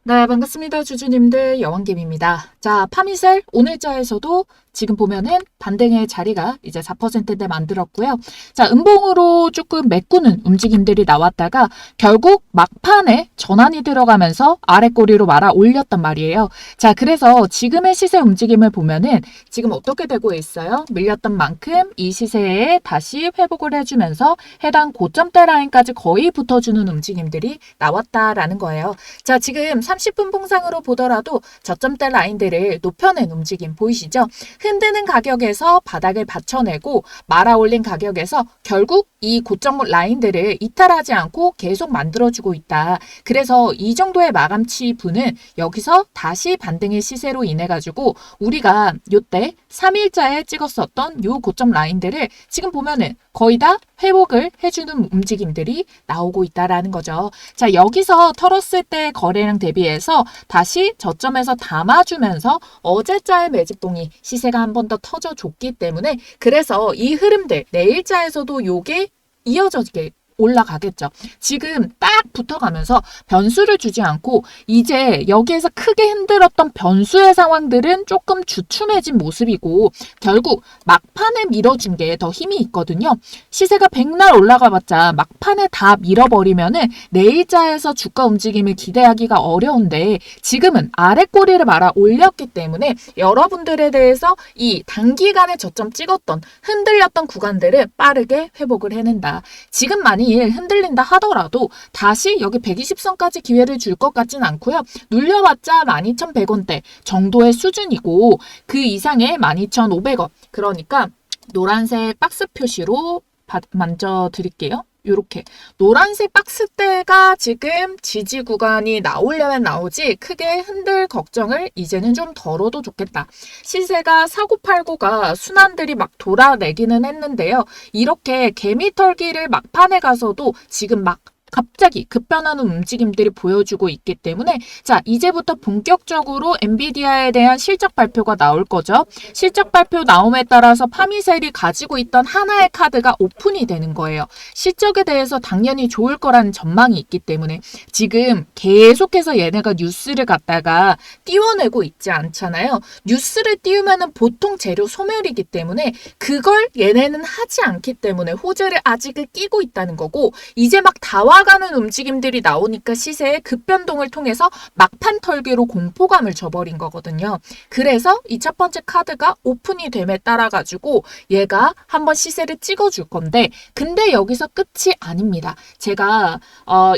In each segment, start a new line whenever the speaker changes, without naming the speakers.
네, 반갑습니다. 주주님들, 여왕김입니다. 자, 파미셀 오늘자에서도 지금 보면은 반등의 자리가 이제 4%대 만들었고요. 자, 음봉으로 조금 메꾸는 움직임들이 나왔다가 결국 막판에 전환이 들어가면서 아래 꼬리로 말아 올렸단 말이에요. 자, 그래서 지금의 시세 움직임을 보면은 지금 어떻게 되고 있어요? 밀렸던 만큼 이 시세에 다시 회복을 해주면서 해당 고점대 라인까지 거의 붙어주는 움직임들이 나왔다라는 거예요. 자, 지금 30분 봉상으로 보더라도 저점대 라인들을 높여낸 움직임 보이시죠? 흔드는 가격에서 바닥을 받쳐내고 말아올린 가격에서 결국 이 고점 라인들을 이탈하지 않고 계속 만들어주고 있다. 그래서 이 정도의 마감치 분은 여기서 다시 반등의 시세로 인해 가지고 우리가 요때 3일자에 찍었었던 요 고점 라인들을 지금 보면은 거의 다 회복을 해주는 움직임들이 나오고 있다라는 거죠. 자, 여기서 털었을 때 거래량 대비해서 다시 저점에서 담아주면서 어제자의 매집봉이 시세가 한 번 더 터져줬기 때문에 그래서 이 흐름들 내일자에서도 요게 이어지게 올라가겠죠. 지금 딱 붙어가면서 변수를 주지 않고 이제 여기에서 크게 흔들었던 변수의 상황들은 조금 주춤해진 모습이고 결국 막판에 밀어준 게 더 힘이 있거든요. 시세가 백날 올라가봤자 막판에 다 밀어버리면은 내일자에서 주가 움직임을 기대하기가 어려운데 지금은 아래 꼬리를 말아 올렸기 때문에 여러분들에 대해서 이 단기간에 저점 찍었던 흔들렸던 구간들을 빠르게 회복을 해낸다. 지금 많이 흔들린다 하더라도 다시 여기 120선까지 기회를 줄 것 같진 않고요. 눌려봤자 12,100원대 정도의 수준이고 그 이상의 12,500원. 그러니까 노란색 박스 표시로 만져드릴게요. 이렇게 노란색 박스대가 지금 지지 구간이 나오려면 나오지 크게 흔들 걱정을 이제는 좀 덜어도 좋겠다. 시세가 사고팔고가 순환들이 막 돌아내기는 했는데요. 이렇게 개미털기를 막판에 가서도 지금 막 갑자기 급변하는 움직임들이 보여주고 있기 때문에 자 이제부터 본격적으로 엔비디아에 대한 실적 발표가 나올 거죠. 실적 발표 나옴에 따라서 파미셀이 가지고 있던 하나의 카드가 오픈이 되는 거예요. 실적에 대해서 당연히 좋을 거라는 전망이 있기 때문에 지금 계속해서 얘네가 뉴스를 갖다가 띄워내고 있지 않잖아요. 뉴스를 띄우면은 보통 재료 소멸이기 때문에 그걸 얘네는 하지 않기 때문에 호재를 아직은 끼고 있다는 거고 이제 막 다와가는 움직임들이 나오니까 시세의 급변동을 통해서 막판 털기로 공포감을 줘버린 거거든요. 그래서 이 첫 번째 카드가 오픈이 됨에 따라 가지고 얘가 한번 시세를 찍어줄 건데 근데 여기서 끝이 아닙니다. 제가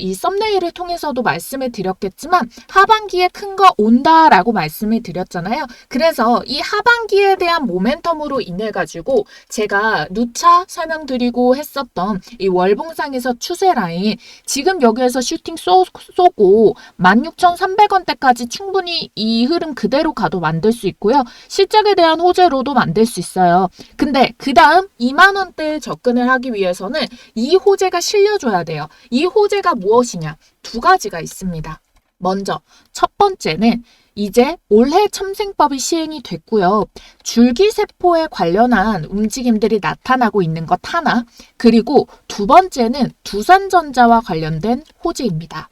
이 썸네일을 통해서도 말씀을 드렸겠지만 하반기에 큰 거 온다라고 말씀을 드렸잖아요. 그래서 이 하반기에 대한 모멘텀으로 인해 가지고 제가 누차 설명드리고 했었던 이 월봉상에서 추세 라인 지금 여기에서 슈팅 쏘고 16,300원대까지 충분히 이 흐름 그대로 가도 만들 수 있고요. 실적에 대한 호재로도 만들 수 있어요. 근데 그 다음 2만원대에 접근을 하기 위해서는 이 호재가 실려줘야 돼요. 이 호재가 무엇이냐? 두 가지가 있습니다. 먼저 첫 번째는 이제 올해 첨생법이 시행이 됐고요. 줄기세포에 관련한 움직임들이 나타나고 있는 것 하나, 그리고 두 번째는 두산전자와 관련된 호재입니다.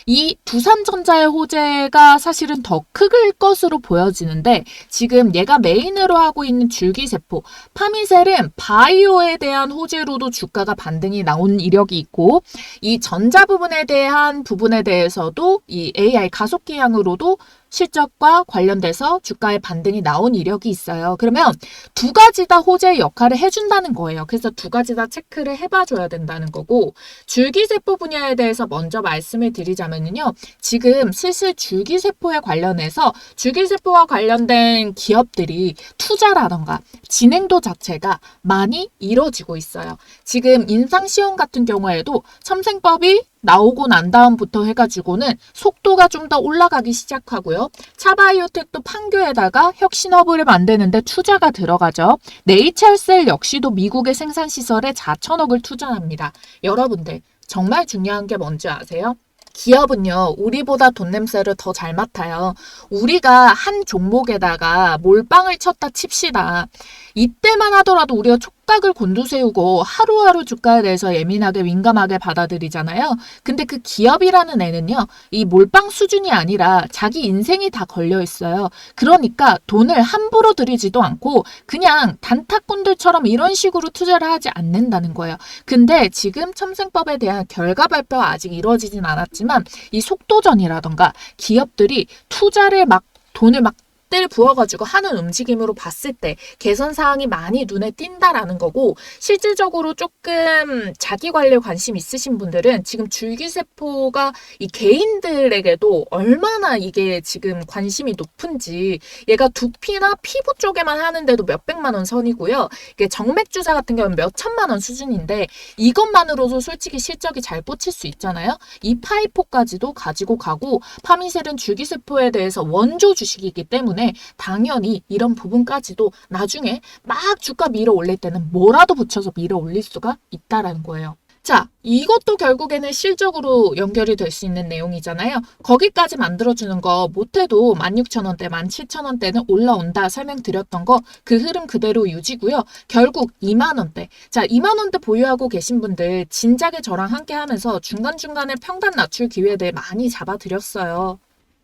이 두산전자의 호재가 사실은 더 클 것으로 보여지는데 지금 얘가 메인으로 하고 있는 줄기세포, 파미셀은 바이오에 대한 호재로도 주가가 반등이 나온 이력이 있고 이 전자 부분에 대한 부분에 대해서도 이 AI 가속기향으로도 실적과 관련돼서 주가의 반등이 나온 이력이 있어요. 그러면 두 가지 다 호재의 역할을 해준다는 거예요. 그래서 두 가지 다 체크를 해봐줘야 된다는 거고 줄기세포 분야에 대해서 먼저 말씀을 드리자면요. 지금 슬슬 줄기세포에 관련해서 줄기세포와 관련된 기업들이 투자라던가 진행도 자체가 많이 이뤄지고 있어요. 지금 인상시험 같은 경우에도 첨생법이 나오고 난 다음부터 해가지고는 속도가 좀 더 올라가기 시작하고요. 차바이오텍도 판교에다가 혁신허브를 만드는데 투자가 들어가죠. 네이처셀 역시도 미국의 생산시설에 4천억을 투자합니다. 여러분들 정말 중요한 게 뭔지 아세요? 기업은요, 우리보다 돈 냄새를 더 잘 맡아요. 우리가 한 종목에다가 몰빵을 쳤다 칩시다. 이때만 하더라도 우리가 촉각을 곤두세우고 하루하루 주가에 대해서 예민하게 민감하게 받아들이잖아요. 근데 그 기업이라는 애는요, 이 몰빵 수준이 아니라 자기 인생이 다 걸려 있어요. 그러니까 돈을 함부로 들이지도 않고 그냥 단타꾼들처럼 이런 식으로 투자를 하지 않는다는 거예요. 근데 지금 첨생법에 대한 결과 발표가 아직 이루어지진 않았지만 이 속도전이라던가 기업들이 투자를 막 돈을 막 를 부어가지고 하는 움직임으로 봤을 때 개선 사항이 많이 눈에 띈다라는 거고, 실질적으로 조금 자기 관리에 관심 있으신 분들은 지금 줄기세포가 이 개인들에게도 얼마나 이게 지금 관심이 높은지, 얘가 두피나 피부 쪽에만 하는데도 몇백만 원 선이고요. 이게 정맥 주사 같은 경우는 몇천만 원 수준인데 이것만으로도 솔직히 실적이 잘 뻗칠 수 있잖아요. 이 파이포까지도 가지고 가고, 파미셀은 줄기세포에 대해서 원조 주식이기 때문에 당연히 이런 부분까지도 나중에 막 주가 밀어 올릴 때는 뭐라도 붙여서 밀어 올릴 수가 있다라는 거예요. 자, 이것도 결국에는 실적으로 연결이 될 수 있는 내용이잖아요. 거기까지 만들어주는 거 못해도 16,000원대, 17,000원대는 올라온다 설명드렸던 거 그 흐름 그대로 유지고요. 결국 20,000원대. 자, 20,000원대 보유하고 계신 분들 진작에 저랑 함께 하면서 중간중간에 평단 낮출 기회들 많이 잡아드렸어요.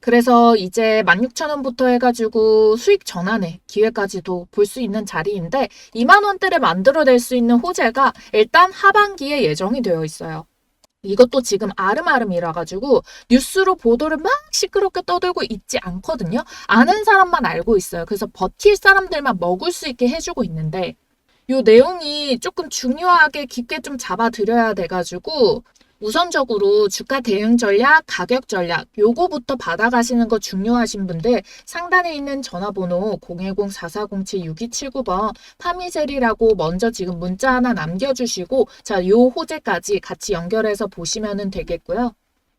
그래서 이제 16,000원부터 해가지고 수익 전환의 기회까지도 볼 수 있는 자리인데 20,000원대를 만들어낼 수 있는 호재가 일단 하반기에 예정이 되어 있어요. 이것도 지금 아름아름이라가지고 뉴스로 보도를 막 시끄럽게 떠들고 있지 않거든요. 아는 사람만 알고 있어요. 그래서 버틸 사람들만 먹을 수 있게 해주고 있는데 이 내용이 조금 중요하게 깊게 좀 잡아드려야 돼가지고 우선적으로 주가 대응 전략, 가격 전략 요거부터 받아가시는 거 중요하신 분들 상단에 있는 전화번호 010-4407-6279번 파미셀이라고 먼저 지금 문자 하나 남겨주시고 자, 요 호재까지 같이 연결해서 보시면 되겠고요.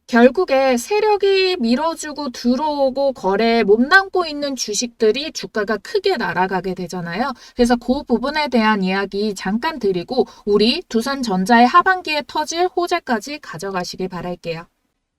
결국에 세력이 밀어주고 들어오고 거래에 몸담고 있는 주식들이 주가가 크게 날아가게 되잖아요. 그래서 그 부분에 대한 이야기 잠깐 드리고 우리 두산전자의 하반기에 터질 호재까지 가져가시길 바랄게요.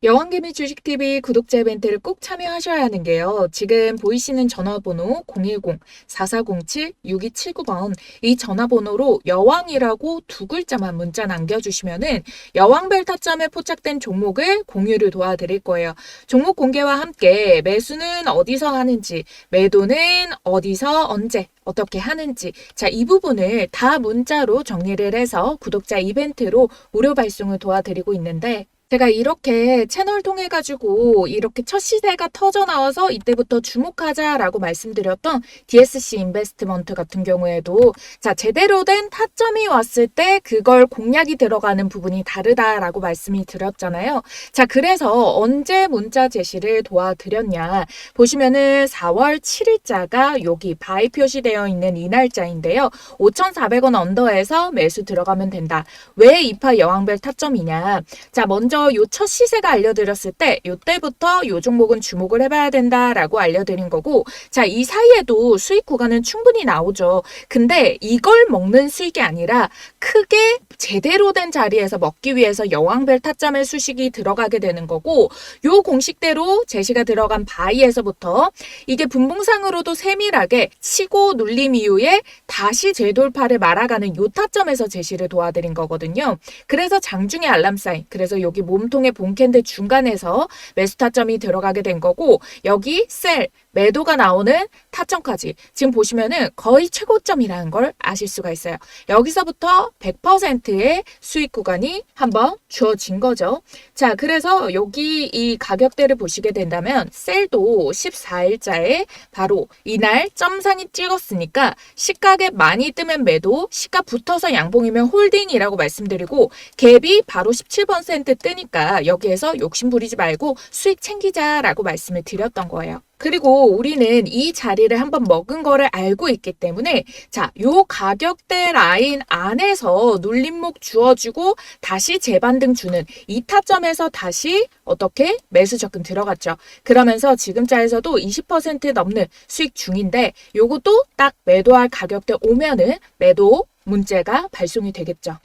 여왕개미 주식TV 구독자 이벤트를 꼭 참여하셔야 하는 게요. 지금 보이시는 전화번호 010-4407-6279번 이 전화번호로 여왕이라고 두 글자만 문자 남겨주시면은 여왕별 타점에 포착된 종목을 공유를 도와드릴 거예요. 종목 공개와 함께 매수는 어디서 하는지, 매도는 어디서 언제 어떻게 하는지 자, 이 부분을 다 문자로 정리를 해서 구독자 이벤트로 무료 발송을 도와드리고 있는데 제가 이렇게 채널 통해 가지고 이렇게 첫 시세가 터져 나와서 이때부터 주목하자라고 말씀드렸던 DSC 인베스트먼트 같은 경우에도 자, 제대로 된 타점이 왔을 때 그걸 공략이 들어가는 부분이 다르다라고 말씀이 드렸잖아요. 자, 그래서 언제 문자 제시를 도와드렸냐 보시면은 4월 7일자가 여기 바이 표시되어 있는 이 날짜인데요. 5,400원 언더에서 매수 들어가면 된다. 왜 이파 여왕별 타점이냐? 자, 먼저 요 첫 시세가 알려드렸을 때 요때부터 요 종목은 주목을 해봐야 된다라고 알려드린 거고 자, 이 사이에도 수익 구간은 충분히 나오죠. 근데 이걸 먹는 수익이 아니라 크게 제대로 된 자리에서 먹기 위해서 여왕별 타점의 수식이 들어가게 되는 거고 요 공식대로 제시가 들어간 바이에서부터 이게 분봉상으로도 세밀하게 치고 눌림 이후에 다시 재돌파를 말아가는 요 타점에서 제시를 도와드린 거거든요. 그래서 장중의 알람 사인, 그래서 여기 몸통의 본캔들 중간에서 매수 타점이 들어가게 된 거고 여기 셀, 매도가 나오는 타점까지 지금 보시면은 거의 최고점이라는 걸 아실 수가 있어요. 여기서부터 100%의 수익 구간이 한번 주어진 거죠. 자, 그래서 여기 이 가격대를 보시게 된다면 셀도 14일자에 바로 이날 점상이 찍었으니까 시가에 많이 뜨면 매도, 시가 붙어서 양봉이면 홀딩이라고 말씀드리고 갭이 바로 17% 뜨니까 여기에서 욕심 부리지 말고 수익 챙기자라고 말씀을 드렸던 거예요. 그리고 우리는 이 자리를 한번 먹은 거를 알고 있기 때문에 자, 요 가격대 라인 안에서 눌림목 주어주고 다시 재반등 주는 이 타점에서 다시 어떻게 매수 접근 들어갔죠. 그러면서 지금자에서도 20% 넘는 수익 중인데 요것도 딱 매도할 가격대 오면은 매도 문제가 발송이 되겠죠.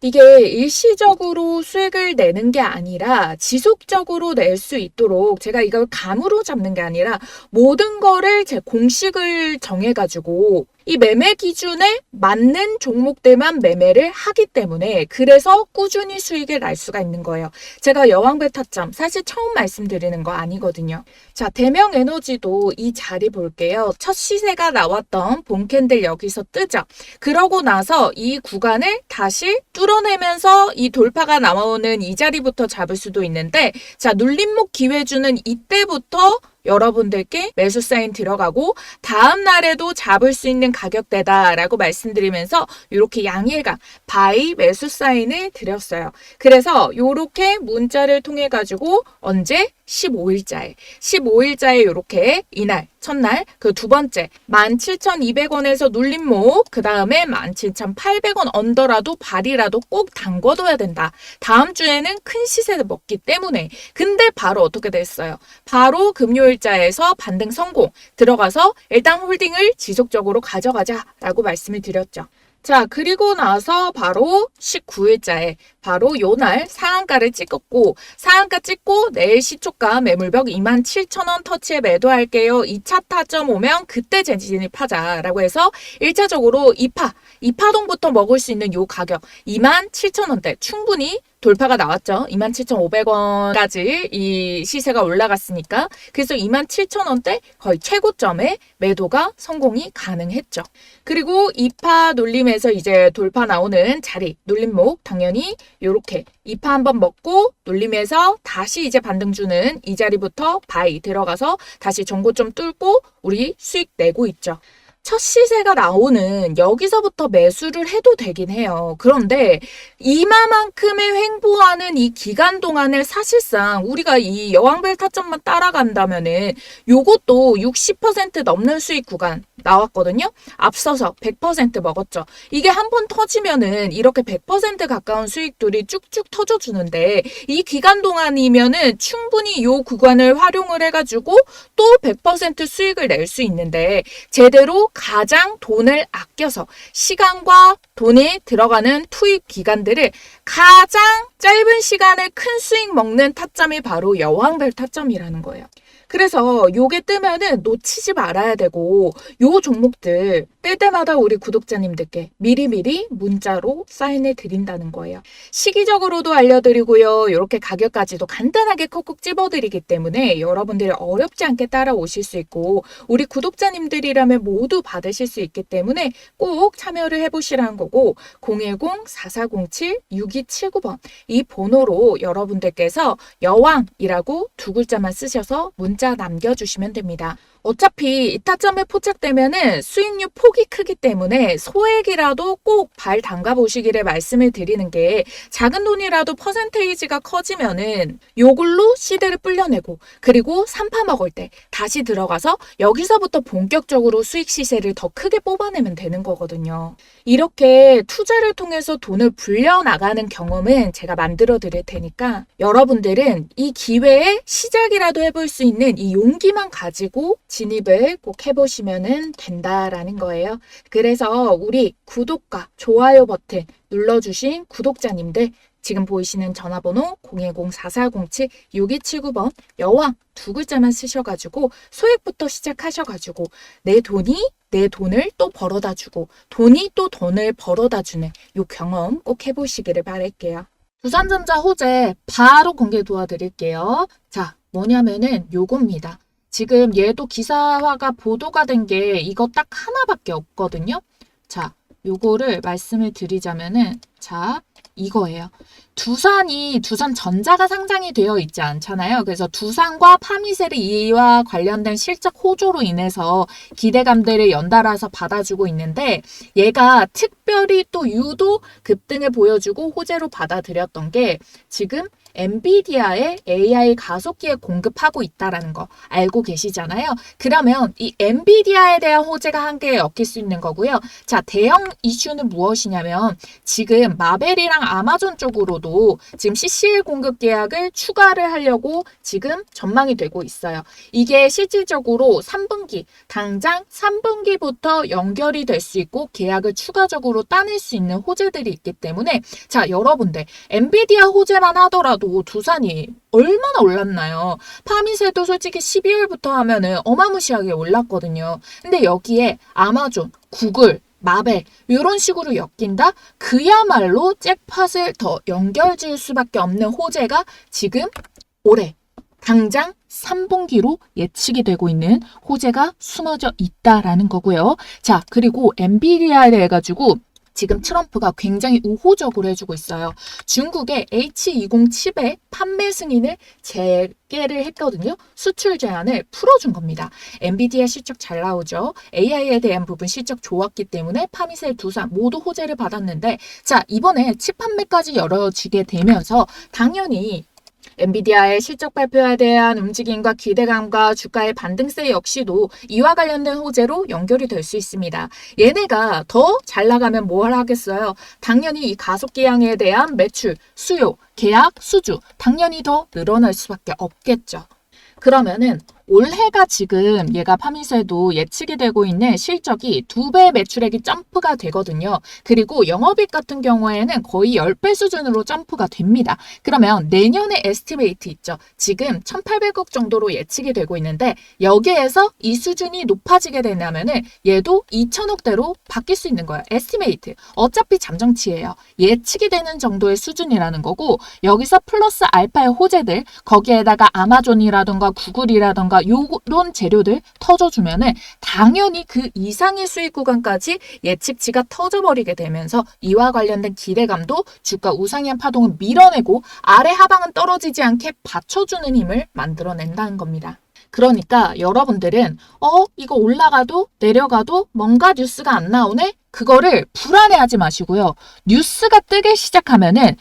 이게 일시적으로 수익을 내는 게 아니라 지속적으로 낼 수 있도록 제가 이걸 감으로 잡는 게 아니라 모든 거를 제 공식을 정해가지고 이 매매 기준에 맞는 종목들만 매매를 하기 때문에 그래서 꾸준히 수익을 날 수가 있는 거예요. 제가 여왕벨 타점 사실 처음 말씀드리는 거 아니거든요. 자, 대명에너지도 이 자리 볼게요. 첫 시세가 나왔던 봄캔들 여기서 뜨죠. 그러고 나서 이 구간을 다시 뚫어내면서 이 돌파가 나오는 이 자리부터 잡을 수도 있는데, 자, 눌림목 기회 주는 이때부터 여러분들께 매수 사인 들어가고 다음 날에도 잡을 수 있는 가격대다라고 말씀드리면서 이렇게 양일간 바이 매수 사인을 드렸어요. 그래서 이렇게 문자를 통해 가지고 언제? 15일자에 이렇게 이날 첫날 그 두 번째 17,200원에서 눌림목 그 다음에 17,800원 언더라도 발이라도 꼭 담궈둬야 된다. 다음 주에는 큰 시세를 먹기 때문에. 근데 바로 어떻게 됐어요? 바로 금요일자에서 반등 성공 들어가서 일단 홀딩을 지속적으로 가져가자라고 말씀을 드렸죠. 자, 그리고 나서 바로 19일자에 바로 요날 상한가를 찍었고, 상한가 찍고 내일 시초가 매물벽 27,000원 터치에 매도할게요. 2차 타점 오면 그때 진입하자라고 해서 1차적으로 2파동부터 먹을 수 있는 요 가격 27,000원대 충분히 돌파가 나왔죠. 27,500원까지 이 시세가 올라갔으니까. 그래서 27,000원대 거의 최고점에 매도가 성공이 가능했죠. 그리고 2파 눌림에서 이제 돌파 나오는 자리, 눌림목 당연히 이렇게 2파 한번 먹고 눌림에서 다시 이제 반등 주는 이 자리부터 바이 들어가서 다시 전고점 뚫고 우리 수익 내고 있죠. 첫 시세가 나오는 여기서부터 매수를 해도 되긴 해요. 그런데 이마만큼의 횡보하는 이 기간 동안을 사실상 우리가 이 여왕벨 타점만 따라간다면은 요것도 60% 넘는 수익 구간 나왔거든요. 앞서서 100% 먹었죠. 이게 한 번 터지면은 이렇게 100% 가까운 수익들이 쭉쭉 터져주는데 이 기간 동안이면은 충분히 요 구간을 활용을 해가지고 또 100% 수익을 낼 수 있는데 제대로 가장 돈을 아껴서 시간과 돈이 들어가는 투입 기간들을 가장 짧은 시간에 큰 수익 먹는 타점이 바로 여왕벨 타점이라는 거예요. 그래서 요게 뜨면은 놓치지 말아야 되고 요 종목들 뜰 때마다 우리 구독자님들께 미리미리 문자로 사인해 드린다는 거예요. 시기적으로도 알려드리고요. 이렇게 가격까지도 간단하게 콕콕 찝어드리기 때문에 여러분들이 어렵지 않게 따라오실 수 있고 우리 구독자님들이라면 모두 받으실 수 있기 때문에 꼭 참여를 해보시라는 거고 010-4407-6279번 이 번호로 여러분들께서 여왕이라고 두 글자만 쓰셔서 문자 남겨주시면 됩니다. 어차피 이 타점에 포착되면은 수익률 폭이 크기 때문에 소액이라도 꼭 발 담가 보시기를 말씀을 드리는 게 작은 돈이라도 퍼센테이지가 커지면은 요걸로 시대를 불려내고 그리고 3파 먹을 때 다시 들어가서 여기서부터 본격적으로 수익 시세를 더 크게 뽑아내면 되는 거거든요. 이렇게 투자를 통해서 돈을 불려나가는 경험은 제가 만들어 드릴 테니까 여러분들은 이 기회에 시작이라도 해볼 수 있는 이 용기만 가지고 진입을 꼭 해보시면 된다라는 거예요. 그래서 우리 구독과 좋아요 버튼 눌러주신 구독자님들 지금 보이시는 전화번호 010-4407-6279번 여왕 두 글자만 쓰셔가지고 소액부터 시작하셔가지고 내 돈을 또 벌어다 주고 돈이 또 돈을 벌어다 주는 요 경험 꼭 해보시기를 바랄게요. 두산전자 호재 바로 공개 도와드릴게요. 자, 뭐냐면은 요겁니다. 지금 얘도 기사화가 보도가 된 게 이거 딱 하나밖에 없거든요. 자, 요거를 말씀을 드리자면은 자, 이거예요. 두산전자가 상장이 되어 있지 않잖아요. 그래서 두산과 파미셀이 이와 관련된 실적 호조로 인해서 기대감들을 연달아서 받아주고 있는데 얘가 특별히 또 유독 급등을 보여주고 호재로 받아들였던 게 지금 엔비디아의 AI 가속기에 공급하고 있다라는 거 알고 계시잖아요. 그러면 이 엔비디아에 대한 호재가 한계에 엮일 수 있는 거고요. 자, 대형 이슈는 무엇이냐면 지금 마벨이랑 아마존 쪽으로도 지금 CCL 공급 계약을 추가를 하려고 지금 전망이 되고 있어요. 이게 실질적으로 3분기, 당장 3분기부터 연결이 될 수 있고 계약을 추가적으로 따낼 수 있는 호재들이 있기 때문에 자, 여러분들 엔비디아 호재만 하더라도 두산이 얼마나 올랐나요? 파미세도 솔직히 12월부터 하면은 어마무시하게 올랐거든요. 근데 여기에 아마존, 구글, 마벨 이런 식으로 엮인다? 그야말로 잭팟을 더 연결지을 수밖에 없는 호재가 지금 올해 당장 3분기로 예측이 되고 있는 호재가 숨어져 있다라는 거고요. 자, 그리고 엔비디아에 해가지고 지금 트럼프가 굉장히 우호적으로 해주고 있어요. 중국의 H20 칩의 판매 승인을 재개를 했거든요. 수출 제한을 풀어준 겁니다. 엔비디아 실적 잘 나오죠. AI에 대한 부분 실적 좋았기 때문에 파미셀 두사 모두 호재를 받았는데 자, 이번에 칩 판매까지 열어지게 되면서 당연히 엔비디아의 실적 발표에 대한 움직임과 기대감과 주가의 반등세 역시도 이와 관련된 호재로 연결이 될 수 있습니다. 얘네가 더 잘 나가면 뭘 하겠어요? 당연히 이 가속기량에 대한 매출, 수요, 계약, 수주 당연히 더 늘어날 수밖에 없겠죠. 그러면은 올해가 지금 얘가 파미셀도 예측이 되고 있는 실적이 2배 매출액이 점프가 되거든요. 그리고 영업이익 같은 경우에는 거의 10배 수준으로 점프가 됩니다. 그러면 내년에 에스티메이트 있죠. 지금 1,800억 정도로 예측이 되고 있는데 여기에서 이 수준이 높아지게 되냐면은 얘도 2,000억대로 바뀔 수 있는 거예요. 에스티메이트. 어차피 잠정치예요. 예측이 되는 정도의 수준이라는 거고 여기서 플러스 알파의 호재들 거기에다가 아마존이라던가 구글이라던가 요런 재료들 터져주면은 당연히 그 이상의 수익 구간까지 예측치가 터져버리게 되면서 이와 관련된 기대감도 주가 우상향 파동을 밀어내고 아래 하방은 떨어지지 않게 받쳐주는 힘을 만들어낸다는 겁니다. 그러니까 여러분들은 이거 올라가도 내려가도 뭔가 뉴스가 안 나오네? 그거를 불안해하지 마시고요. 뉴스가 뜨기 시작하면은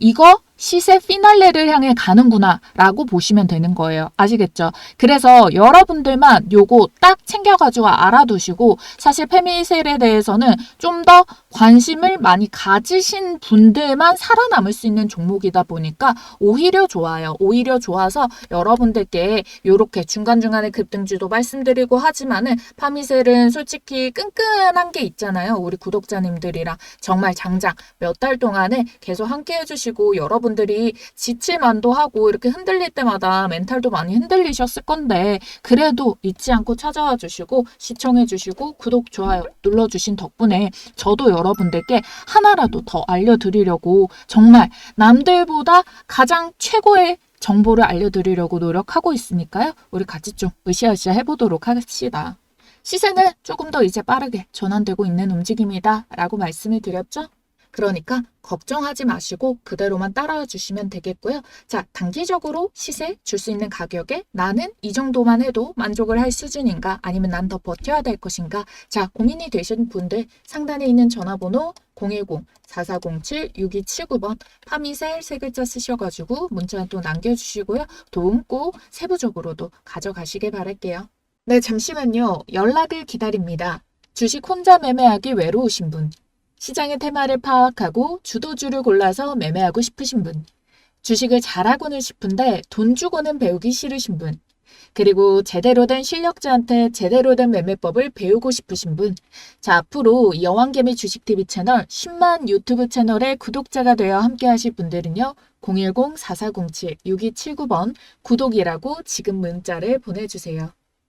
이거 시세 피날레를 향해 가는구나 라고 보시면 되는 거예요. 아시겠죠? 그래서 여러분들만 요거 딱 챙겨가지고 알아두시고 사실 페미셀에 대해서는 좀 더 관심을 많이 가지신 분들만 살아남을 수 있는 종목이다 보니까 오히려 좋아요. 오히려 좋아서 여러분들께 요렇게 중간중간에 급등주도 말씀드리고 하지만은 파미셀은 솔직히 끈끈한 게 있잖아요. 우리 구독자님들이랑 정말 장장 몇 달 동안에 계속 함께 해주시고 여러분들이 지칠만도 하고 이렇게 흔들릴 때마다 멘탈도 많이 흔들리셨을 건데 그래도 잊지 않고 찾아와 주시고 시청해 주시고 구독, 좋아요 눌러주신 덕분에 저도 여러분들께 하나라도 더 알려드리려고 정말 남들보다 가장 최고의 정보를 알려드리려고 노력하고 있으니까요. 우리 같이 좀 으쌰으쌰 해보도록 합시다. 시세는 조금 더 이제 빠르게 전환되고 있는 움직임이다 라고 말씀을 드렸죠. 그러니까 걱정하지 마시고 그대로만 따라와 주시면 되겠고요. 자, 단기적으로 시세 줄 수 있는 가격에 나는 이 정도만 해도 만족을 할 수준인가 아니면 난 더 버텨야 될 것인가. 자, 고민이 되신 분들 상단에 있는 전화번호 010-4407-6279번 파미셀 세 글자 쓰셔가지고 문자 또 남겨주시고요. 도움 꼭 세부적으로도 가져가시길 바랄게요. 네, 잠시만요. 연락을 기다립니다. 주식 혼자 매매하기 외로우신 분, 시장의 테마를 파악하고 주도주를 골라서 매매하고 싶으신 분, 주식을 잘하고는 싶은데 돈 주고는 배우기 싫으신 분, 그리고 제대로 된 실력자한테 제대로 된 매매법을 배우고 싶으신 분. 자, 앞으로 여왕개미 주식TV 채널 10만 유튜브 채널의 구독자가 되어 함께 하실 분들은요. 010-4407-6279번 구독이라고 지금 문자를 보내주세요.